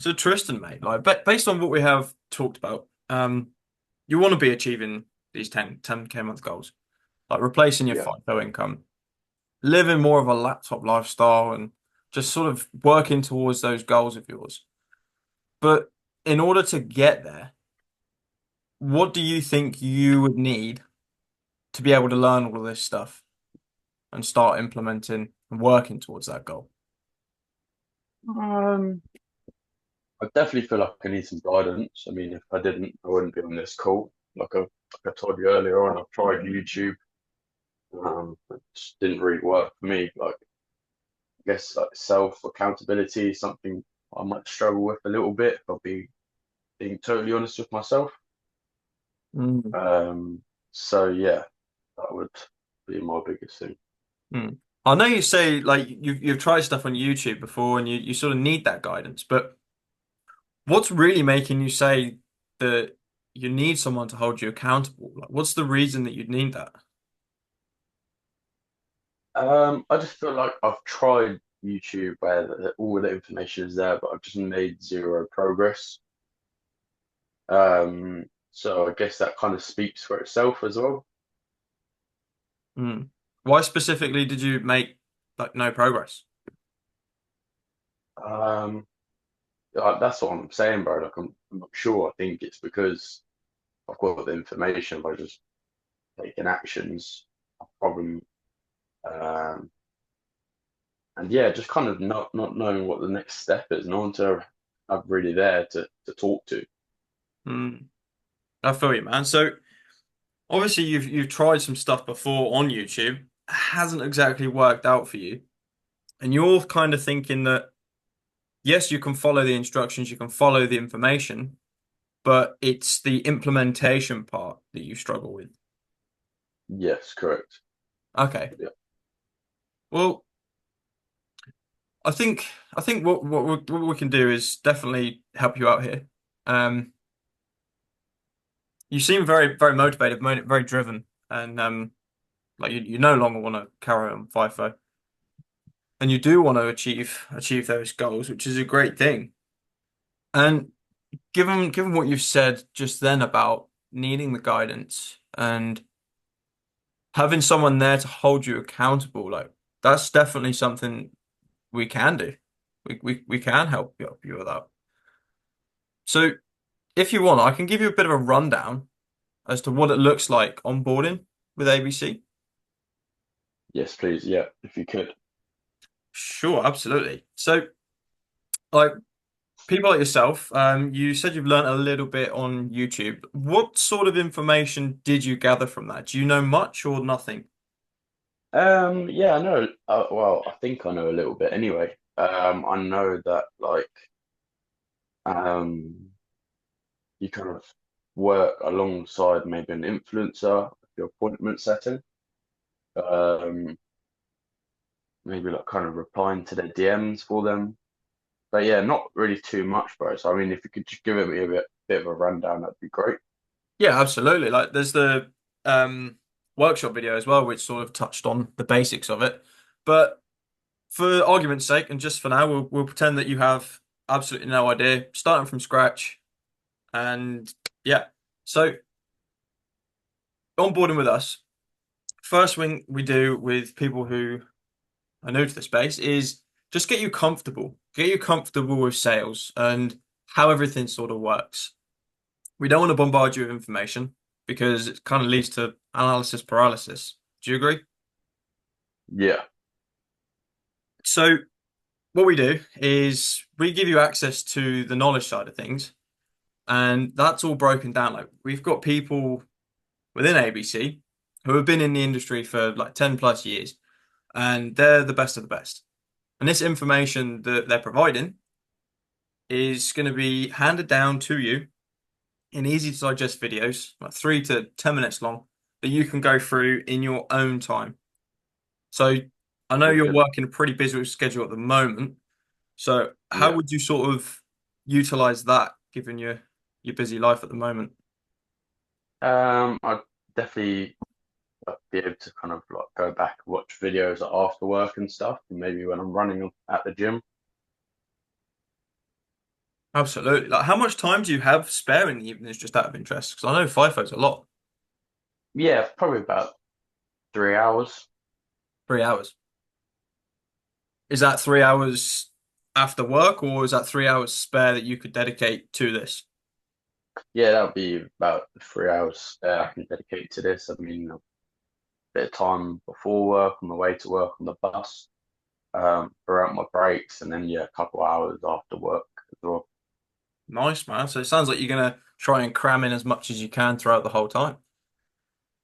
So Tristan, mate, like based on what we have talked about, you want to be achieving these 10K month goals, like replacing your Yeah. FIFO income, living more of a laptop lifestyle, and just sort of working towards those goals of yours. But in order to get there, what do you think you would need to be able to learn all of this stuff and start implementing and working towards that goal? Um, I definitely feel like I need some guidance. I mean, if I didn't, I wouldn't be on this call. Like I told you earlier on, I've tried YouTube. It just didn't really work for me. Like, I guess like self accountability is something I might struggle with a little bit, if I'll be being totally honest with myself. Mm. So yeah, that would be my biggest thing. Mm. I know you say like you've tried stuff on YouTube before and you sort of need that guidance, but what's really making you say that you need someone to hold you accountable? Like, what's the reason that you'd need that? I just feel like I've tried YouTube where all the information is there, but I've just made zero progress. So I guess that kind of speaks for itself as well. Mm. Why specifically did you make like no progress? Um, that's what I'm saying, bro. Like I'm not sure. I think it's because I've got the information by just taking actions. Problem, um, and yeah, just kind of not knowing what the next step is. No one to have really there to talk to. Mm. I feel you, man. So obviously you've tried some stuff before on YouTube, hasn't exactly worked out for you, and you're kind of thinking that yes, you can follow the instructions, you can follow the information, but it's the implementation part that you struggle with. Yes, correct. Okay. Yeah. Well, I think what we can do is definitely help you out here. Um, you seem very motivated, very driven, and like you no longer want to carry on FIFO, and you do want to achieve those goals, which is a great thing. And given what you've said just then about needing the guidance and having someone there to hold you accountable, like that's definitely something we can do. We can help you with that. So if you want, I can give you a bit of a rundown as to what it looks like onboarding with ABC. Yes, please. Yeah, if you could. Sure, absolutely. So, like people like yourself, you said you've learned a little bit on YouTube. What sort of information did you gather from that? Do you know much or nothing? Yeah, I know. Well, I think I know a little bit anyway. I know that um, you kind of work alongside maybe an influencer, your appointment setting. Um, Maybe like kind of replying to their DMs for them. But yeah, not really too much, bro. So I mean, if you could just give it me a bit of a rundown, that'd be great. Yeah, absolutely. Like there's the workshop video as well, which sort of touched on the basics of it. But for argument's sake, and just for now, we'll pretend that you have absolutely no idea, starting from scratch. And yeah, so onboarding with us, first thing we do with people who are new to the space is just get you comfortable with sales and how everything sort of works. We don't want to bombard you with information because it kind of leads to analysis paralysis. Do you agree? Yeah, So what we do is we give you access to the knowledge side of things, and that's all broken down. Like we've got people within ABC who have been in the industry for like 10 plus years, and they're the best of the best. And this information that they're providing is going to be handed down to you in easy to digest videos, like 3 to 10 minutes long, that you can go through in your own time. So I know you're wicked. working a pretty busy schedule at the moment. So how Yeah. would you sort of utilize that given your busy life at the moment? I'd definitely be able to kind of like go back and watch videos like, after work and stuff, and maybe when I'm running at the gym. Absolutely. Like, how much time do you have spare in the evenings, just out of interest? Because I know FIFO's a lot. Yeah, probably about 3 hours. 3 hours. Is that 3 hours after work, or is that 3 hours spare that you could dedicate to this? Yeah, that'll be about 3 hours I can dedicate to this. I mean, a bit of time before work, on the way to work, on the bus, throughout my breaks, and then yeah, a couple hours after work as well. Nice, man. So it sounds like you're gonna try and cram in as much as you can throughout the whole time.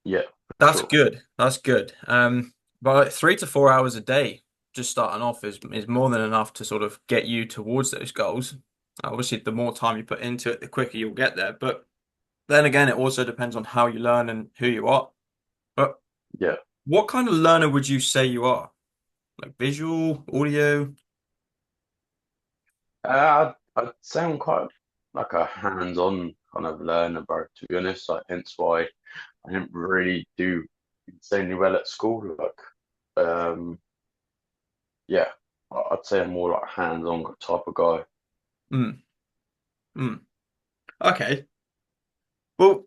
Yeah, for That's sure. good. That's good. But like 3 to 4 hours a day, just starting off, is more than enough to sort of get you towards those goals. Obviously, the more time you put into it, the quicker you'll get there. But then again, it also depends on how you learn and who you are. But Yeah. what kind of learner would you say you are? Like visual, audio? I'd say I'm quite like a hands-on kind of learner, bro, to be honest. Like, hence why I didn't really do insanely well at school. Um, yeah, I'd say I'm more like hands-on type of guy. Mm, mm. Okay. Well,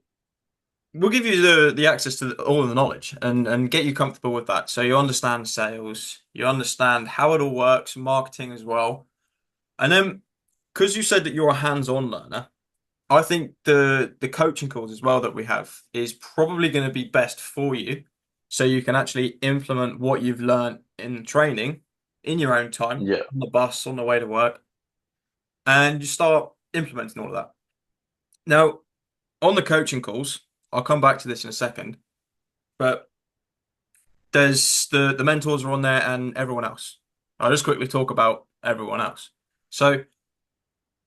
we'll give you the access to all of the knowledge and get you comfortable with that. So you understand sales, you understand how it all works, marketing as well. And then because you said that you're a hands-on learner, I think the coaching calls as well that we have is probably going to be best for you. So you can actually implement what you've learned in training in your own time, Yeah, on the bus, on the way to work, and you start implementing all of that. Now, on the coaching calls, I'll come back to this in a second, but there's the mentors are on there and everyone else. I'll just quickly talk about everyone else. So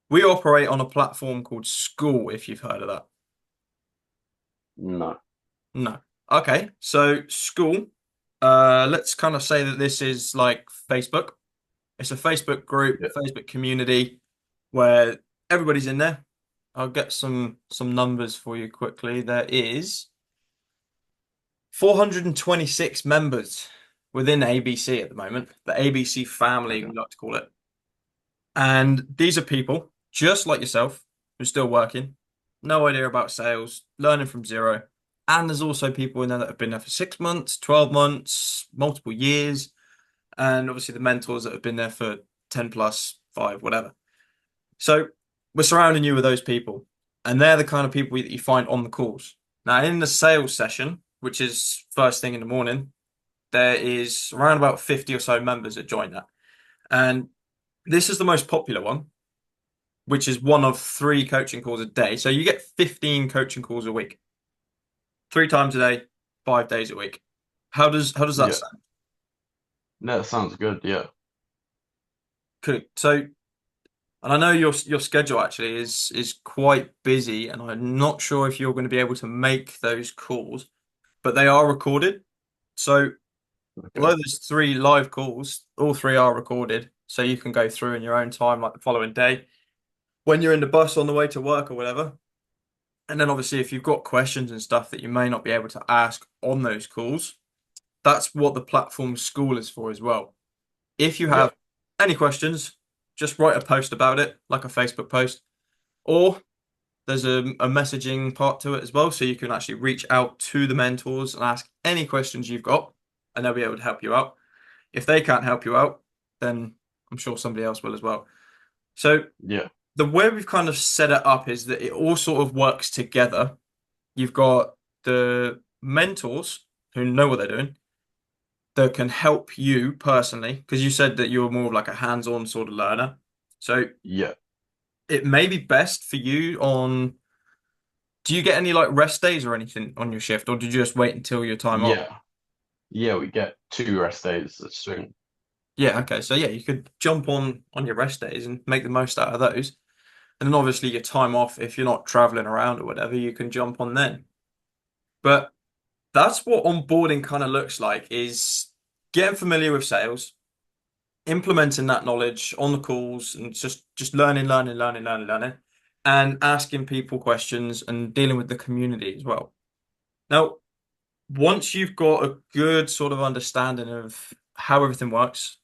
we operate on a platform called School, if you've heard of that. no, No. Okay, so School, let's kind of say that this is like Facebook. It's a Facebook group, yeah, Facebook community where everybody's in there. I'll get some numbers for you quickly. There is 426 members within ABC at the moment, the ABC family, okay, we like to call it. And these are people just like yourself who're still working, no idea about sales, learning from zero. And there's also people in there that have been there for 6 months, 12 months, multiple years, and obviously the mentors that have been there for 10 plus, five, whatever. So we're surrounding you with those people, and they're the kind of people that you find on the calls. Now, in the sales session, which is first thing in the morning, there is around about 50 or so members that join that. And this is the most popular one, which is one of three coaching calls a day. So you get 15 coaching calls a week, 3 times a day, 5 days a week. How does that yeah. sound? No, that sounds good. Yeah, Good. So, and I know your schedule actually is quite busy, and I'm not sure if you're going to be able to make those calls, but they are recorded. So, although okay, there's three live calls, all three are recorded, so you can go through in your own time, like the following day, when you're in the bus on the way to work or whatever. And then obviously, if you've got questions and stuff that you may not be able to ask on those calls, that's what the platform school is for as well. If you yeah, have any questions, just write a post about it, like a Facebook post, or there's a messaging part to it as well. So you can actually reach out to the mentors and ask any questions you've got, and they'll be able to help you out. If they can't help you out, then I'm sure somebody else will as well. So yeah, the way we've kind of set it up is that it all sort of works together. You've got the mentors who know what they're doing that can help you personally, because you said that you're more of like a hands-on sort of learner. So yeah, it may be best for you on, do you get any like rest days or anything on your shift, or did you just wait until your time off? yeah, yeah. We get 2 rest days at swing. Yeah, okay. So yeah, you could jump on your rest days and make the most out of those. And then obviously your time off, if you're not traveling around or whatever, you can jump on then. But that's what onboarding kind of looks like is getting familiar with sales, implementing that knowledge on the calls and just learning, and asking people questions and dealing with the community as well. Now, once you've got a good sort of understanding of how everything works,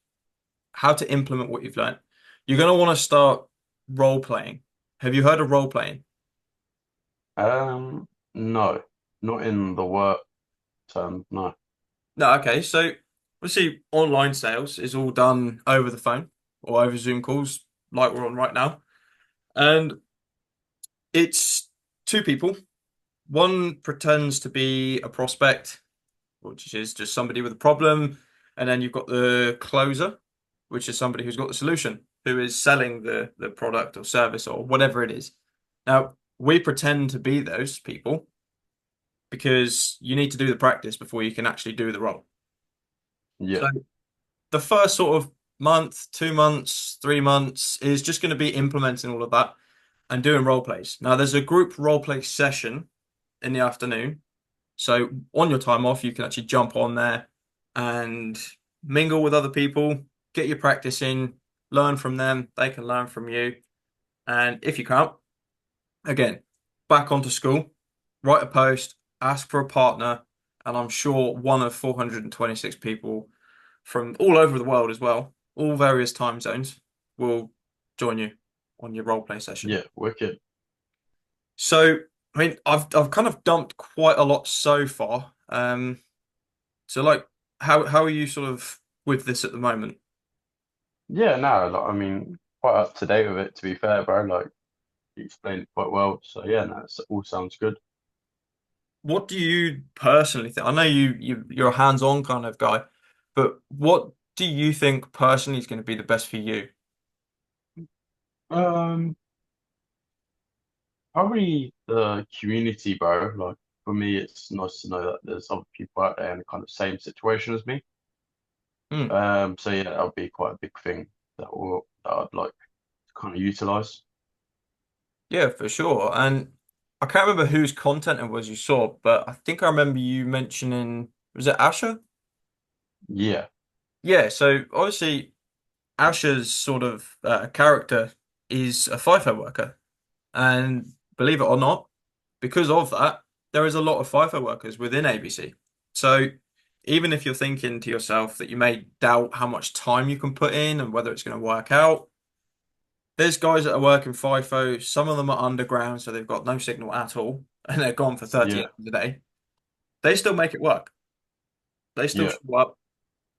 how to implement what you've learned, you're going to want to start role playing. Have you heard of role playing? No, not in the work term. No. No, okay. So obviously online sales is all done over the phone or over Zoom calls like we're on right now. And it's two people. One pretends to be a prospect, which is just somebody with a problem, and then you've got the closer, which is somebody who's got the solution, who is selling the product or service or whatever it is. Now, we pretend to be those people because you need to do the practice before you can actually do the role. Yeah, So the first sort of month, 2 months, 3 months is just going to be implementing all of that and doing role plays. Now, there's a group role play session in the afternoon. So on your time off, you can actually jump on there and mingle with other people, get your practice in, learn from them. They can learn from you. And if you can't, again, back onto school, write a post, ask for a partner, and I'm sure one of 426 people from all over the world as well, all various time zones, will join you on your role play session. yeah, wicked. So, I mean, I've kind of dumped quite a lot so far. So like, how are you sort of with this at the moment? Yeah, no, like, I mean, quite up to date with it, to be fair, bro. Like, you explained it quite well. So, yeah, no, it all sounds good. What do you personally think? I know you're a hands-on kind of guy, but what do you think personally is going to be the best for you? Um, Probably the community, bro. Like, for me, it's nice to know that there's other people out there in the kind of same situation as me. Hmm. So yeah, that would be quite a big thing that I'd like to kind of utilize. Yeah, for sure. And I can't remember whose content it was you saw, but I think I remember you mentioning, was it Asher? Yeah, Yeah, so obviously Asher's sort of character is a FIFO worker. And believe it or not, because of that, there is a lot of FIFO workers within ABC. So even if you're thinking to yourself that you may doubt how much time you can put in and whether it's going to work out, there's guys that are working FIFO. Some of them are underground, so they've got no signal at all, and they're gone for 30 yeah, hours a day. They still make it work. They still yeah, show up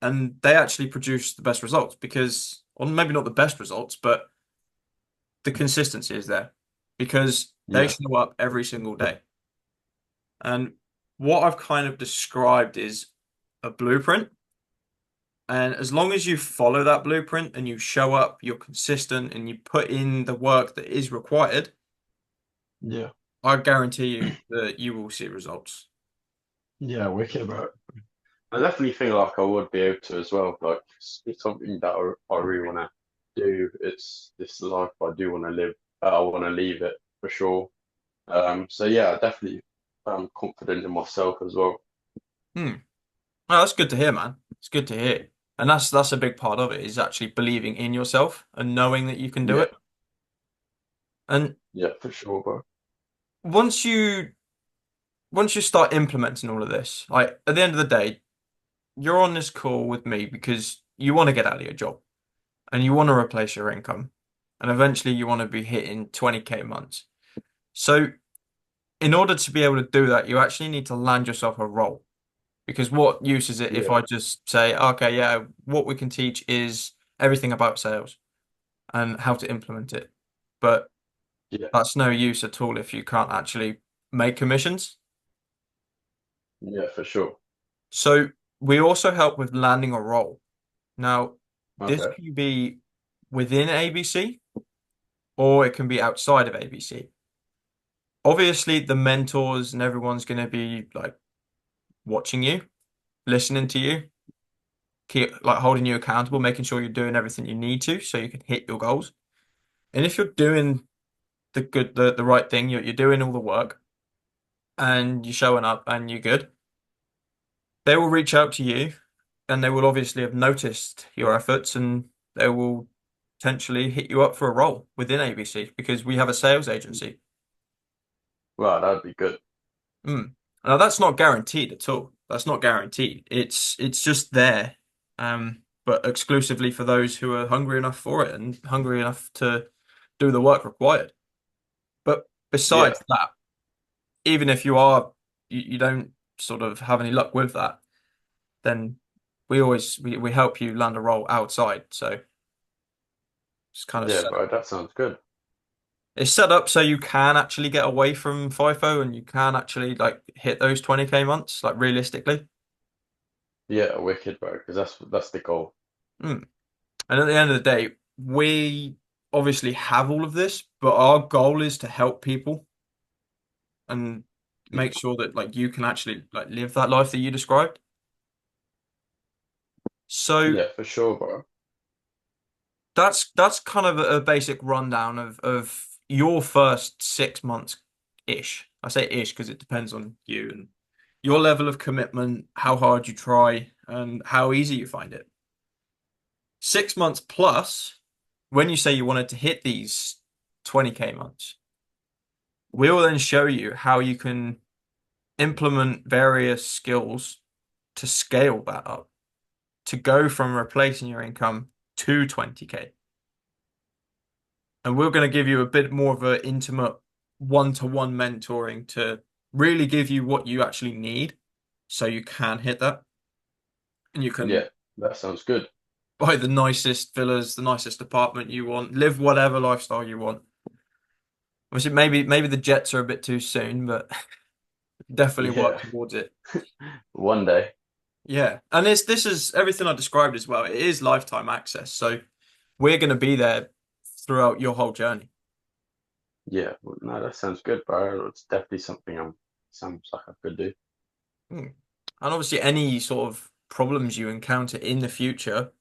and they actually produce the best results because, or maybe not the best results, but the consistency is there because they yeah, show up every single day. And what I've kind of described is a blueprint. And as long as you follow that blueprint and you show up, you're consistent and you put in the work that is required, yeah, I guarantee you that you will see results. yeah. Wicked, bro. I definitely feel like I would be able to as well. Like, it's something that I really want to do. It's this life I do want to live. I want to leave it for sure. So yeah, I definitely am confident in myself as well. Hmm. Oh, that's good to hear, man. It's good to hear. And that's a big part of it is actually believing in yourself and knowing that you can do Yeah, it. And yeah, for sure, bro. once you once you start implementing all of this, like at the end of the day, you're on this call with me because you want to get out of your job and you want to replace your income. And eventually you want to be hitting 20K months. So in order to be able to do that, you actually need to land yourself a role. Because what use is it if Yeah, I just say, okay, yeah, what we can teach is everything about sales and how to implement it. But yeah, that's no use at all if you can't actually make commissions. yeah, for sure. So we also help with landing a role. Now, this Okay. can be within ABC or it can be outside of ABC. Obviously, the mentors and everyone's going to be like watching you, listening to you, keep like holding you accountable, making sure you're doing everything you need to so you can hit your goals. And if you're doing the right thing, you're doing all the work and you're showing up and you're good, they will reach out to you and they will obviously have noticed your efforts and they will potentially hit you up for a role within ABC because we have a sales agency. Well, that'd be good. Mm. Now that's not guaranteed at all. That's not guaranteed. It's just there, but exclusively for those who are hungry enough for it and hungry enough to do the work required. But Yeah, besides that, even if you don't sort of have any luck with that, then we help you land a role outside. So it's kind of yeah, bro. That sounds good. it's set up so you can actually get away from FIFO and you can actually like hit those 20K months, like realistically. Yeah, wicked, bro. Because that's the goal. Mm. And at the end of the day, we obviously have all of this, but our goal is to help people and Y- make sure that like you can actually like live that life that you described. So Yeah, for sure, bro. that's kind of a basic rundown of your first 6 months ish. I say ish because it depends on you and your level of commitment, how hard you try, and how easy you find it. 6 months plus, when you say you wanted to hit these 20K months, we will then show you how you can implement various skills to scale that up, to go from replacing your income to 20K. And we're going to give you a bit more of an intimate one-to-one mentoring to really give you what you actually need so you can hit that. And you can Yeah, that sounds good. buy the nicest villas, the nicest apartment you want, live whatever lifestyle you want. Obviously, maybe the jets are a bit too soon, but definitely work Yeah, towards it. one day. Yeah, and this is everything I described as well. It is lifetime access, so we're going to be there throughout your whole journey. Yeah, well, no, that sounds good, bro. It's definitely something sounds like I could do. Hmm. And obviously, any sort of problems you encounter in the future,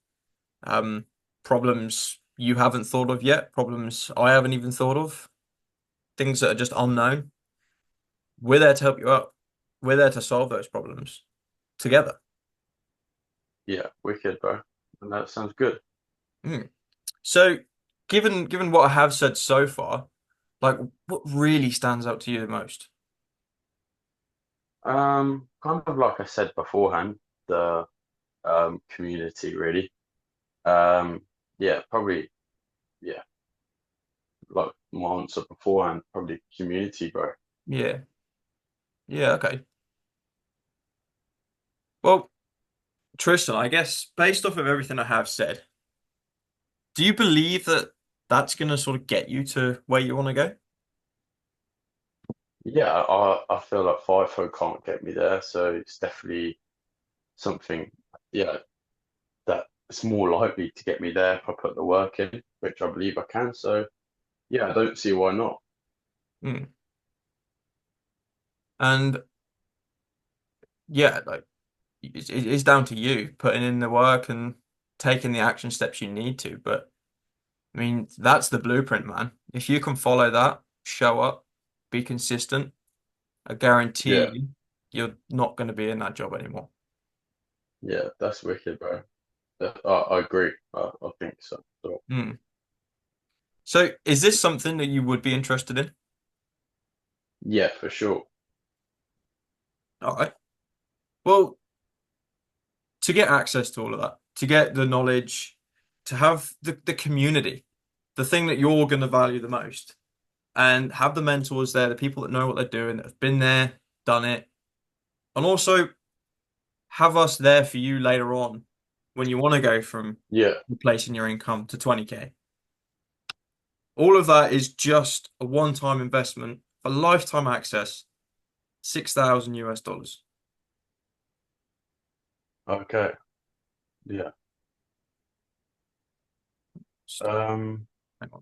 um, problems you haven't thought of yet, problems I haven't even thought of, things that are just unknown, we're there to help you out. We're there to solve those problems together. Yeah, wicked, bro. And that sounds good. Hmm. So, given what I have said so far, like what really stands out to you the most? Kind of like I said beforehand, the community really. Yeah, probably, yeah, like my answer beforehand, probably community, bro. Yeah, yeah, okay. Well, Tristan, I guess based off of everything I have said, do you believe that that's going to sort of get you to where you want to go? Yeah, I feel like FIFO can't get me there, so it's definitely something, yeah, that it's more likely to get me there if I put the work in, which I believe I can. So yeah, I don't see why not. Hmm. And yeah, like it's down to you putting in the work and taking the action steps you need to. But I mean, that's the blueprint, man. If you can follow that, show up, be consistent, I guarantee Yeah, you, you're not going to be in that job anymore. yeah, that's wicked, bro. I agree. I think so. So Hmm. So, is this something that you would be interested in? yeah, for sure. All right. Well, to get access to all of that, to get the knowledge, to have the community, the thing that you're going to value the most, and have the mentors there, the people that know what they're doing, that have been there, done it, and also have us there for you later on when you want to go from Yeah. replacing your income to 20K. All of that is just a one-time investment for lifetime access, 6,000 US dollars. Okay. Yeah. Stop. Um. Hang on.